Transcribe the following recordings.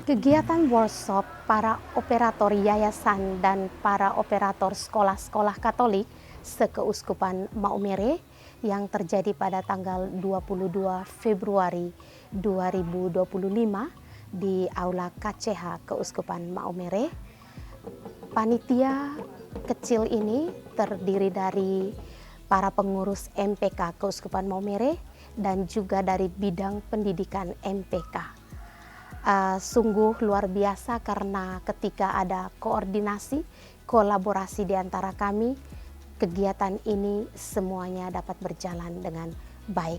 Kegiatan workshop para operator yayasan dan para operator sekolah-sekolah Katolik sekeuskupan Maumere yang terjadi pada tanggal 22 Februari 2025 di Aula KCH Keuskupan Maumere. Panitia kecil ini terdiri dari para pengurus MPK Keuskupan Maumere dan juga dari bidang pendidikan MPK. Sungguh luar biasa karena ketika ada koordinasi, kolaborasi di antara kami, kegiatan ini semuanya dapat berjalan dengan baik.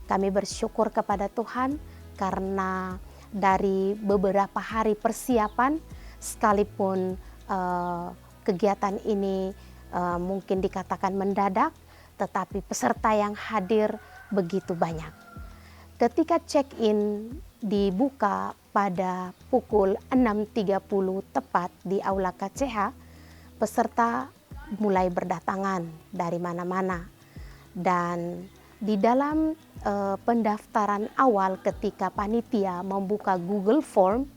Kami bersyukur kepada Tuhan karena dari beberapa hari persiapan, sekalipun kegiatan ini mungkin dikatakan mendadak, tetapi peserta yang hadir begitu banyak. Ketika check-in dibuka pada pukul 6.30 tepat di Aula KCH, peserta mulai berdatangan dari mana-mana. Dan di dalam pendaftaran awal ketika panitia membuka Google Form,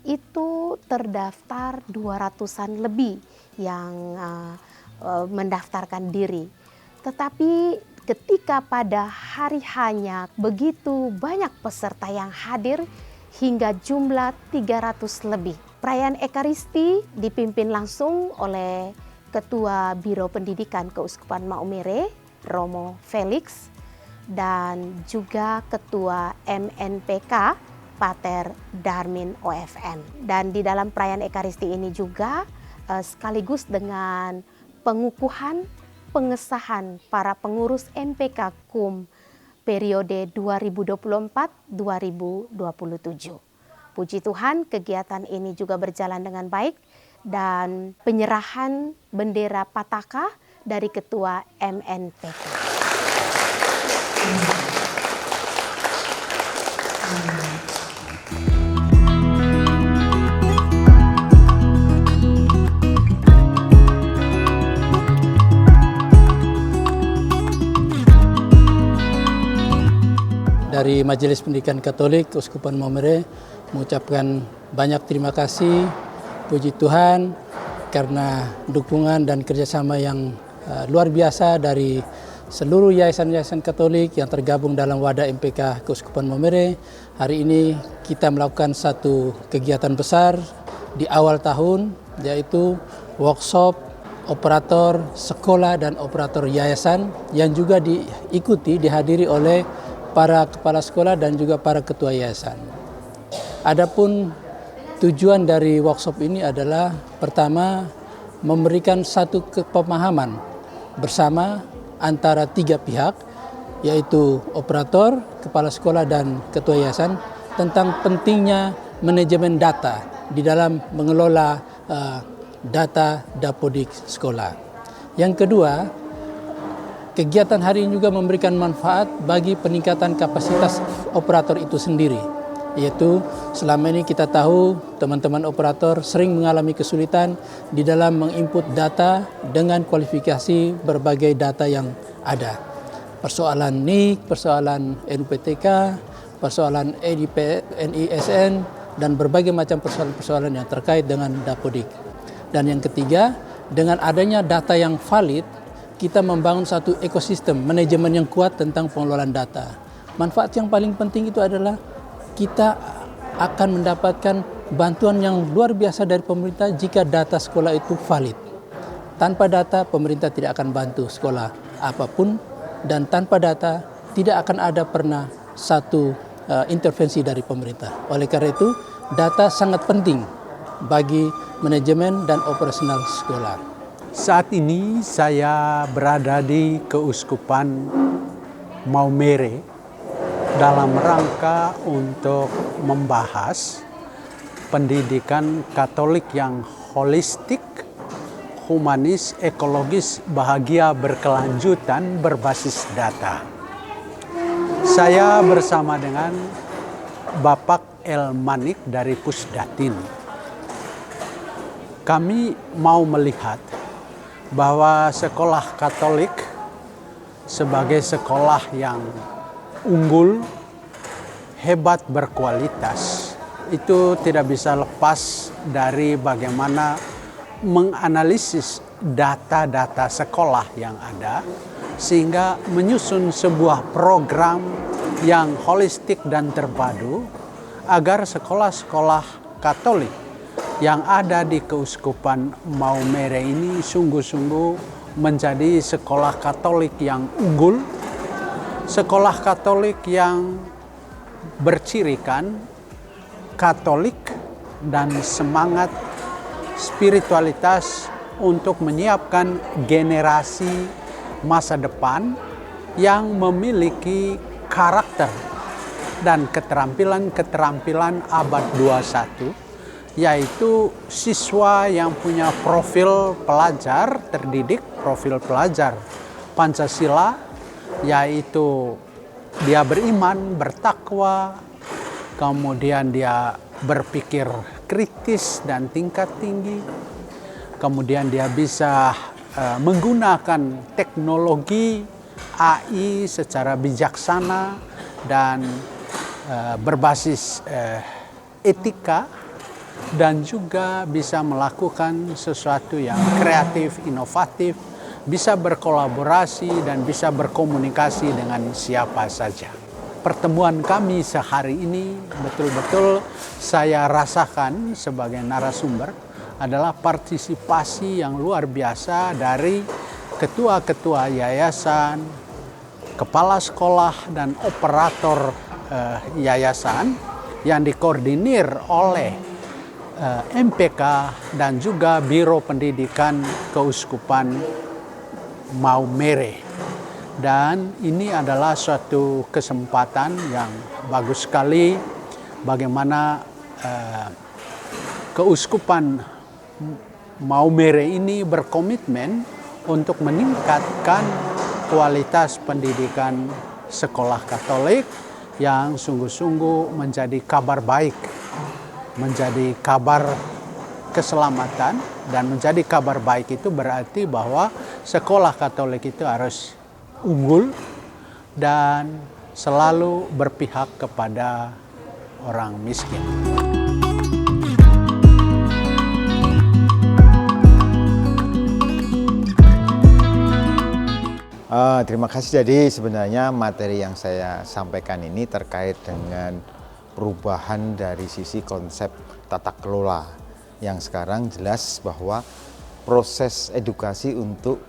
itu terdaftar 200-an lebih yang mendaftarkan diri. Tetapi ketika pada hari hanya begitu banyak peserta yang hadir hingga jumlah 300 lebih. Perayaan Ekaristi dipimpin langsung oleh Ketua Biro Pendidikan Keuskupan Maumere, Romo Felix, dan juga Ketua MNPK, Pater Darmin OFM. Dan di dalam perayaan Ekaristi ini juga sekaligus dengan pengukuhan pengesahan para pengurus MPK KUM periode 2024-2027. Puji Tuhan, kegiatan ini juga berjalan dengan baik dan penyerahan bendera Pataka dari Ketua MNPK. Dari Majelis Pendidikan Katolik Keuskupan Maumere mengucapkan banyak terima kasih, puji Tuhan karena dukungan dan kerjasama yang luar biasa dari seluruh yayasan-yayasan Katolik yang tergabung dalam wadah MPK Keuskupan Maumere. Hari ini kita melakukan satu kegiatan besar di awal tahun, yaitu workshop operator sekolah dan operator yayasan yang juga dihadiri oleh para kepala sekolah dan juga para ketua yayasan. Adapun tujuan dari workshop ini adalah pertama memberikan satu pemahaman bersama antara tiga pihak, yaitu operator, kepala sekolah dan ketua yayasan tentang pentingnya manajemen data di dalam mengelola data dapodik sekolah. Yang kedua, kegiatan hari ini juga memberikan manfaat bagi peningkatan kapasitas operator itu sendiri. Yaitu selama ini kita tahu teman-teman operator sering mengalami kesulitan di dalam menginput data dengan kualifikasi berbagai data yang ada. Persoalan NIK, persoalan NUPTK, persoalan NISN, dan berbagai macam persoalan-persoalan yang terkait dengan dapodik. Dan yang ketiga, dengan adanya data yang valid, kita membangun satu ekosistem manajemen yang kuat tentang pengelolaan data. Manfaat yang paling penting itu adalah kita akan mendapatkan bantuan yang luar biasa dari pemerintah jika data sekolah itu valid. Tanpa data, pemerintah tidak akan bantu sekolah apapun, dan tanpa data tidak akan ada pernah satu intervensi dari pemerintah. Oleh karena itu, data sangat penting bagi manajemen dan operasional sekolah. Saat ini saya berada di Keuskupan Maumere dalam rangka untuk membahas pendidikan Katolik yang holistik, humanis, ekologis, bahagia, berkelanjutan, berbasis data. Saya bersama dengan Bapak El Manik dari Pusdatin. Kami mau melihat bahwa sekolah Katolik sebagai sekolah yang unggul, hebat, berkualitas, itu tidak bisa lepas dari bagaimana menganalisis data-data sekolah yang ada, sehingga menyusun sebuah program yang holistik dan terpadu agar sekolah-sekolah Katolik yang ada di Keuskupan Maumere ini sungguh-sungguh menjadi sekolah Katolik yang unggul, sekolah Katolik yang bercirikan Katolik dan semangat spiritualitas untuk menyiapkan generasi masa depan yang memiliki karakter dan keterampilan-keterampilan abad 21, yaitu siswa yang punya profil pelajar terdidik, profil pelajar Pancasila, yaitu dia beriman, bertakwa, kemudian dia berpikir kritis dan tingkat tinggi, kemudian dia bisa menggunakan teknologi AI secara bijaksana dan berbasis etika, dan juga bisa melakukan sesuatu yang kreatif, inovatif, bisa berkolaborasi dan bisa berkomunikasi dengan siapa saja. Pertemuan kami sehari ini betul-betul saya rasakan sebagai narasumber adalah partisipasi yang luar biasa dari ketua-ketua yayasan, kepala sekolah, dan operator yayasan yang dikoordinir oleh MPK dan juga Biro Pendidikan Keuskupan Maumere. Dan ini adalah suatu kesempatan yang bagus sekali bagaimana Keuskupan Maumere ini berkomitmen untuk meningkatkan kualitas pendidikan sekolah Katolik yang sungguh-sungguh menjadi kabar baik, menjadi kabar keselamatan. Dan menjadi kabar baik itu berarti bahwa sekolah Katolik itu harus unggul dan selalu berpihak kepada orang miskin. Terima kasih. Jadi sebenarnya materi yang saya sampaikan ini terkait dengan perubahan dari sisi konsep tata kelola yang sekarang jelas bahwa proses edukasi untuk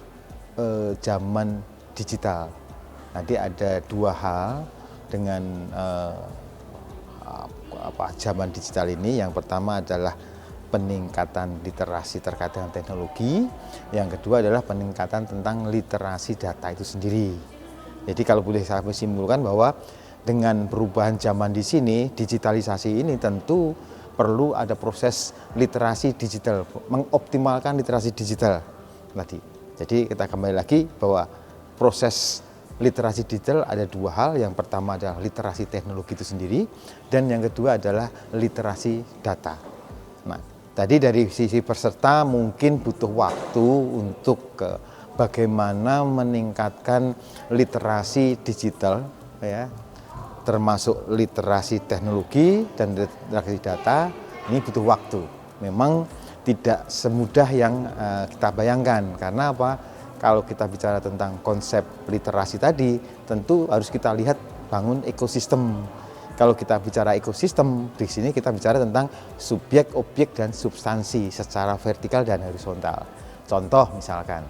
zaman digital. Nanti ada dua hal dengan zaman digital ini. Yang pertama adalah peningkatan literasi terkait dengan teknologi, yang kedua adalah peningkatan tentang literasi data itu sendiri. Jadi kalau boleh saya simpulkan bahwa dengan perubahan zaman di sini, digitalisasi ini tentu perlu ada proses literasi digital, mengoptimalkan literasi digital tadi. Jadi kita kembali lagi bahwa proses literasi digital ada dua hal. Yang pertama adalah literasi teknologi itu sendiri, dan yang kedua adalah literasi data. Nah, tadi dari sisi peserta mungkin butuh waktu untuk bagaimana meningkatkan literasi digital, ya, termasuk literasi teknologi dan literasi data. Ini butuh waktu. Memang tidak semudah yang kita bayangkan. Karena apa? Kalau kita bicara tentang konsep literasi tadi, tentu harus kita lihat bangun ekosistem. Kalau kita bicara ekosistem, di sini kita bicara tentang subjek, objek, dan substansi secara vertikal dan horizontal. Contoh misalkan,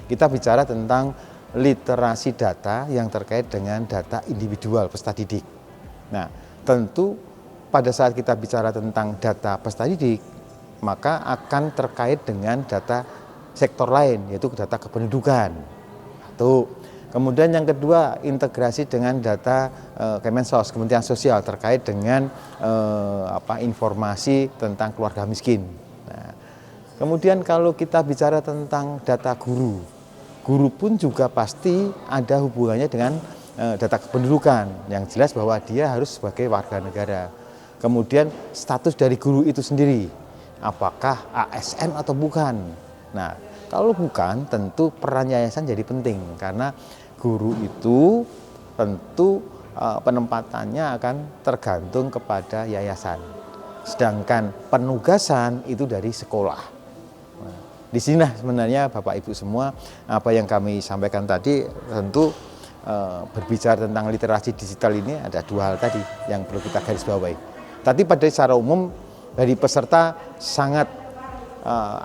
kita bicara tentang literasi data yang terkait dengan data individual peserta didik. Nah, tentu pada saat kita bicara tentang data peserta didik, maka akan terkait dengan data sektor lain, yaitu data kependudukan. Satu. Kemudian yang kedua, integrasi dengan data Kemensos, Kementerian Sosial terkait dengan informasi tentang keluarga miskin. Nah, kemudian kalau kita bicara tentang data guru, guru pun juga pasti ada hubungannya dengan data kependudukan, yang jelas bahwa dia harus sebagai warga negara. Kemudian status dari guru itu sendiri, apakah ASN atau bukan. Nah, kalau bukan, tentu peran yayasan jadi penting, karena guru itu tentu penempatannya akan tergantung kepada yayasan. sedangkan penugasan itu dari sekolah. Nah, di sinilah sebenarnya Bapak Ibu semua, apa yang kami sampaikan tadi tentu berbicara tentang literasi digital ini ada dua hal tadi yang perlu kita garis bawahi. Tadi pada secara umum dari peserta sangat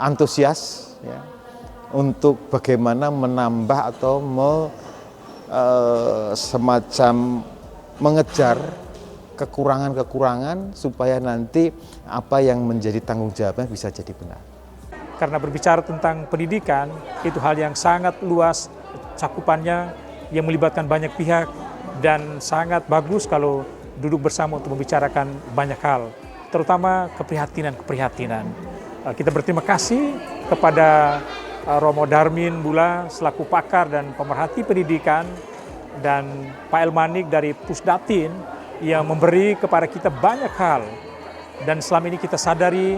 antusias ya, untuk bagaimana menambah atau semacam mengejar kekurangan-kekurangan supaya nanti apa yang menjadi tanggung jawabnya bisa jadi benar. Karena berbicara tentang pendidikan itu hal yang sangat luas cakupannya yang melibatkan banyak pihak dan sangat bagus kalau duduk bersama untuk membicarakan banyak hal, terutama keprihatinan. Kita berterima kasih kepada Romo Darmin Bula selaku pakar dan pemerhati pendidikan dan Pak Elmanik dari Pusdatin yang memberi kepada kita banyak hal dan selama ini kita sadari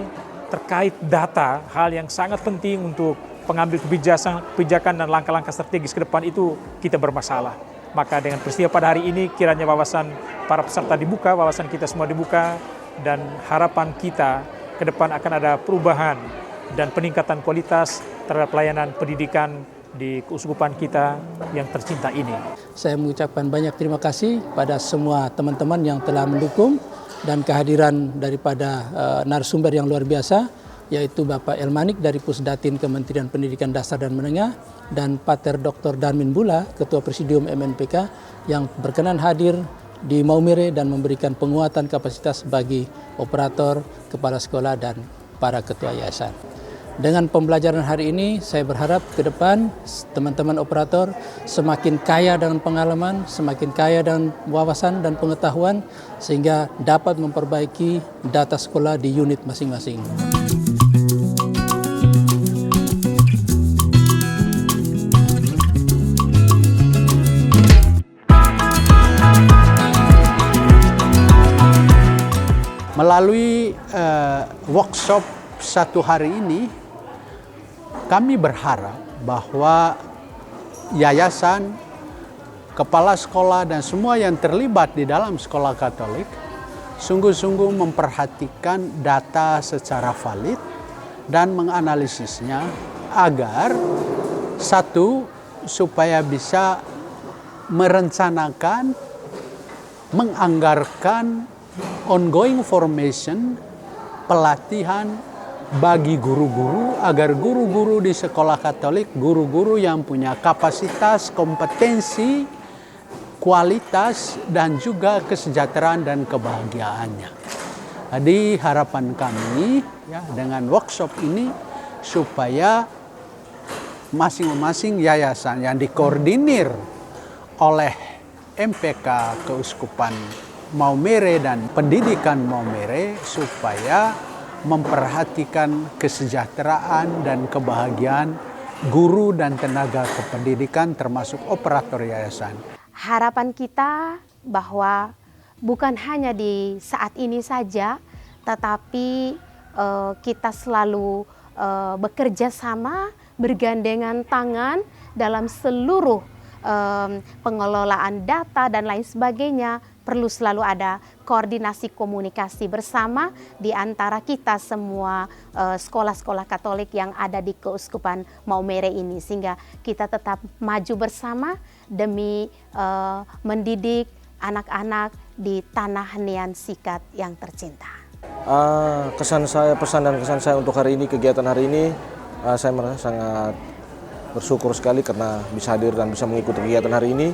terkait data, hal yang sangat penting untuk pengambil kebijakan dan langkah-langkah strategis ke depan itu kita bermasalah. Maka dengan peristiwa pada hari ini kiranya wawasan para peserta dibuka, wawasan kita semua dibuka, dan harapan kita ke depan akan ada perubahan dan peningkatan kualitas terhadap pelayanan pendidikan di keuskupan kita yang tercinta ini. Saya mengucapkan banyak terima kasih pada semua teman-teman yang telah mendukung dan kehadiran daripada narasumber yang luar biasa, yaitu Bapak Elmanik dari Pusdatin Kementerian Pendidikan Dasar dan Menengah dan Pater Dr. Darmin Bula, Ketua Presidium MNPK yang berkenan hadir di Maumere dan memberikan penguatan kapasitas bagi operator, kepala sekolah dan para ketua yayasan. Dengan pembelajaran hari ini, saya berharap ke depan teman-teman operator semakin kaya dengan pengalaman, semakin kaya dengan wawasan dan pengetahuan, sehingga dapat memperbaiki data sekolah di unit masing-masing. Melalui workshop satu hari ini, kami berharap bahwa yayasan, kepala sekolah, dan semua yang terlibat di dalam sekolah Katolik sungguh-sungguh memperhatikan data secara valid dan menganalisisnya agar satu, supaya bisa merencanakan, menganggarkan ongoing formation, pelatihan bagi guru-guru agar guru-guru di sekolah Katolik, guru-guru yang punya kapasitas, kompetensi, kualitas, dan juga kesejahteraan dan kebahagiaannya. Jadi harapan kami ya, dengan workshop ini supaya masing-masing yayasan yang dikoordinir oleh MPK Keuskupan Maumere dan Pendidikan Maumere supaya memperhatikan kesejahteraan dan kebahagiaan guru dan tenaga kependidikan termasuk operator yayasan. Harapan kita bahwa bukan hanya di saat ini saja, tetapi kita selalu bekerja sama, bergandengan tangan dalam seluruh pengelolaan data dan lain sebagainya. Perlu selalu ada koordinasi komunikasi bersama di antara kita semua sekolah-sekolah Katolik yang ada di Keuskupan Maumere ini, sehingga kita tetap maju bersama demi mendidik anak-anak di tanah Nian Sikat yang tercinta. Pesan dan kesan saya untuk hari ini, kegiatan hari ini, saya merasa sangat bersyukur sekali karena bisa hadir dan bisa mengikuti kegiatan hari ini,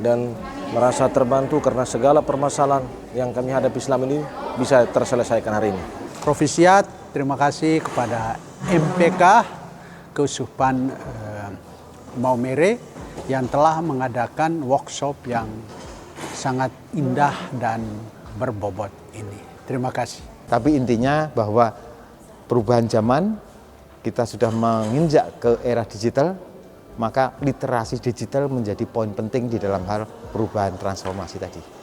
dan merasa terbantu karena segala permasalahan yang kami hadapi selama ini bisa terselesaikan hari ini. Provisiat, terima kasih kepada MPK Keuskupan Maumere yang telah mengadakan workshop yang sangat indah dan berbobot ini. Terima kasih. Tapi intinya bahwa perubahan zaman, kita sudah menginjak ke era digital, maka literasi digital menjadi poin penting di dalam hal perubahan transformasi tadi.